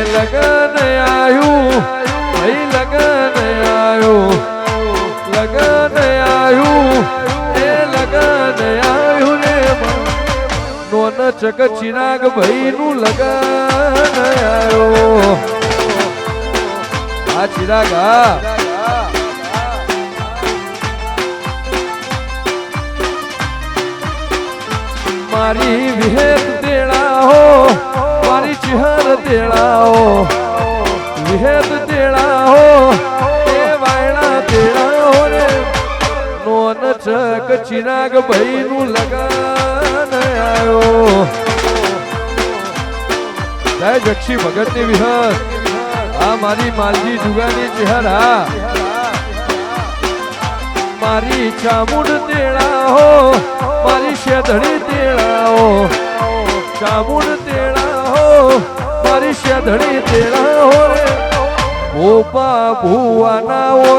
લગન આયું ભાઈ લગન આયું લગન આયું એ લગન આયું રે નોન ચક ચિરાગ ભાઈ નું લગન આયો આ ચિરાગ મારી વિહેત તેડા હો મારી ચિહર તેડા હો વિહેત તેડા હો એ વાયણા તેડા હો રે નોન ચક ચિરાગ ભાઈ નું લગન આયો જય જક્ષી ભગત ની વિહત આ મારી માલજી જુગાની ચિહર મારી ચામુંડ તેડા હો મારી શેધડી તેડા હો ચામુંડ તેડા હો મારી શેધડી તેડા હો રે ઓપા ભુવાના ઓ